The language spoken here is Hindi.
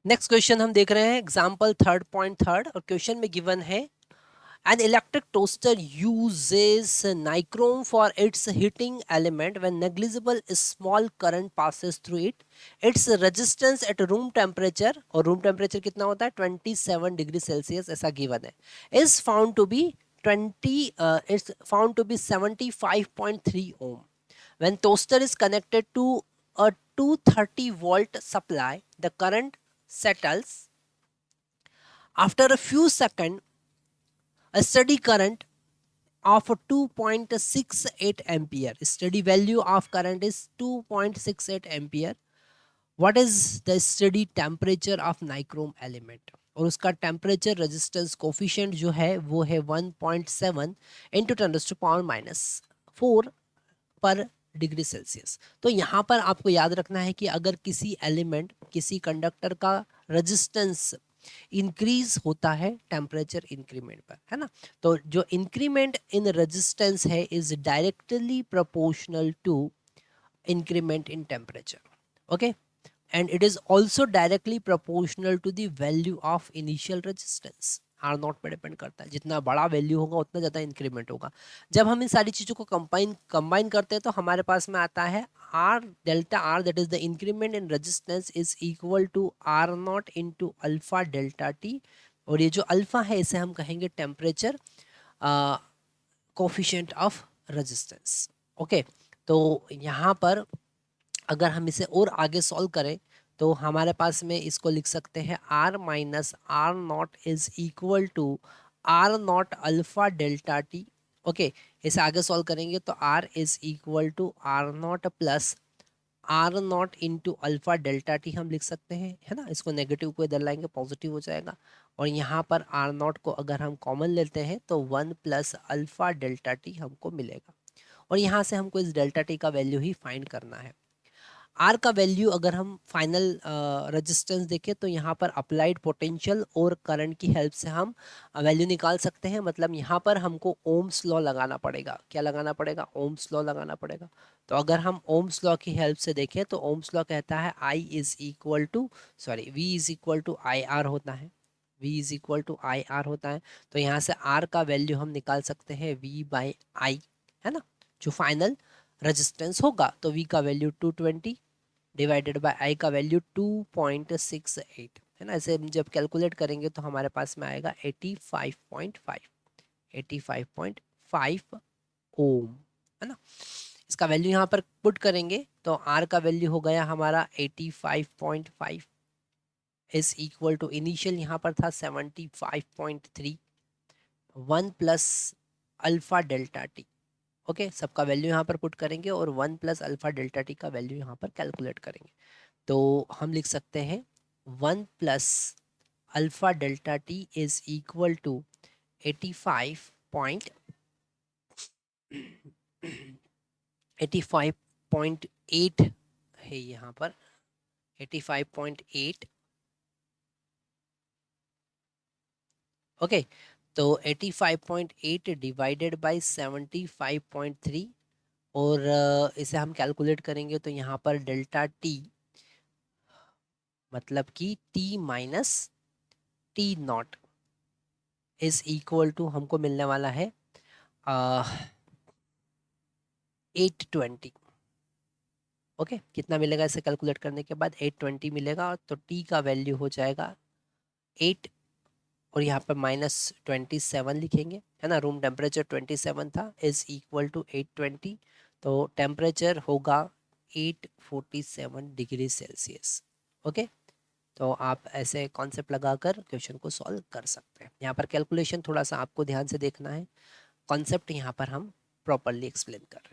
नेक्स्ट क्वेश्चन हम देख रहे हैं एग्जाम्पल 3.3 और क्वेश्चन में गिवन है an electric toaster uses nichrome for its heating element when negligible small current passes through it. Its resistance at room temperature और room temperature कितना होता है 27 डिग्री सेल्सियस ऐसा गिवन है is found to be 75.3 ohm. When toaster is connected to a 230 volt supply, the current settles after a few seconds. A steady current of 2.68 ampere. Steady value of current is 2.68 ampere. What is the steady temperature of nichrome element? और उसका टेम्परेचर रेजिस्टेंस कोफिशिएंट जो है वो है 1.7 इंटू 10⁻⁻⁴ पर डिग्री सेल्सियस। तो यहाँ पर आपको याद रखना है कि अगर किसी एलिमेंट किसी कंडक्टर का रेजिस्टेंस इंक्रीज होता है टेम्परेचर इंक्रीमेंट पर, है ना। तो जो इंक्रीमेंट इन रेजिस्टेंस है is directly proportional to increment in temperature, okay, and it is also directly proportional to the value of initial resistance. R naught पे डिपेंड करता है, जितना बड़ा वैल्यू होगा उतना ज़्यादा इंक्रीमेंट होगा। जब हम इन सारी चीज़ों को कंबाइन करते हैं तो हमारे पास में आता है R delta R, that is the increment in resistance is equal to R naught into alpha delta T, और ये जो अल्फा है इसे हम कहेंगे temperature coefficient of resistance, okay. तो यहाँ पर अगर हम इसे और आगे सॉल्व करें तो हमारे पास में इसको लिख सकते हैं R minus R naught is equal to R naught alpha delta T, okay. इसे आगे सॉल्व करेंगे तो R is equal to R naught plus R naught into alpha delta T हम लिख सकते हैं, है ना। इसको नेगेटिव को इधर लाएंगे पॉजिटिव हो जाएगा, और यहाँ पर आर नॉट को अगर हम कॉमन लेते हैं तो 1 प्लस अल्फा डेल्टा टी हमको मिलेगा, और यहाँ से हमको इस डेल्टा टी का वैल्यू ही फाइंड करना है। आर का वैल्यू अगर हम फाइनल रेजिस्टेंस देखें तो यहाँ पर अप्लाइड पोटेंशियल और करंट की हेल्प से हम वैल्यू निकाल सकते हैं। मतलब यहाँ पर हमको ओम्स लॉ लगाना पड़ेगा। क्या लगाना पड़ेगा? ओम्स लॉ लगाना पड़ेगा। तो अगर हम ओम्स लॉ की हेल्प से देखें तो ओम्स लॉ कहता है I is equal to V is equal to I R होता है, V is equal to I R होता है। तो यहाँ से आर का वैल्यू हम निकाल सकते हैं वी बाई आई, है ना, जो फाइनल रेजिस्टेंस होगा। तो वी का वैल्यू 220 डिवाइडेड बाय आई का वैल्यू 2.68, है ना। इसे जब कैलकुलेट करेंगे तो हमारे पास में आएगा 85.5 ओम, है ना। इसका वैल्यू यहाँ पर पुट करेंगे तो आर का वैल्यू हो गया हमारा 85.5 इज इक्वल टू इनिशियल यहाँ पर था 75.3 1 plus alpha delta T, okay. सबका वैल्यू यहाँ पर पुट करेंगे और 1 प्लस अल्फा डेल्टा टी का वैल्यू यहाँ पर कैलकुलेट करेंगे। तो हम लिख सकते हैं 1 plus alpha delta T is equal to 85.8 है यहाँ पर 85.8, ओके। तो 85.8 डिवाइडेड बाय 75.3, और इसे हम कैलकुलेट करेंगे तो यहाँ पर डेल्टा टी मतलब कि T minus T naught is equal to हमको मिलने वाला है 820, ओके। कितना मिलेगा इसे कैलकुलेट करने के बाद? 820 मिलेगा। तो टी का वैल्यू हो जाएगा 8, और यहाँ पर -27 लिखेंगे, है ना। रूम टेम्परेचर 27 था, इज इक्वल टू 820, तो टेम्परेचर होगा 847 डिग्री सेल्सियस, ओके। तो आप ऐसे कॉन्सेप्ट लगाकर क्वेश्चन को सॉल्व कर सकते हैं। यहाँ पर कैलकुलेशन थोड़ा सा आपको ध्यान से देखना है, कॉन्सेप्ट यहाँ पर हम प्रॉपरली एक्सप्लेन कर रहे हैं।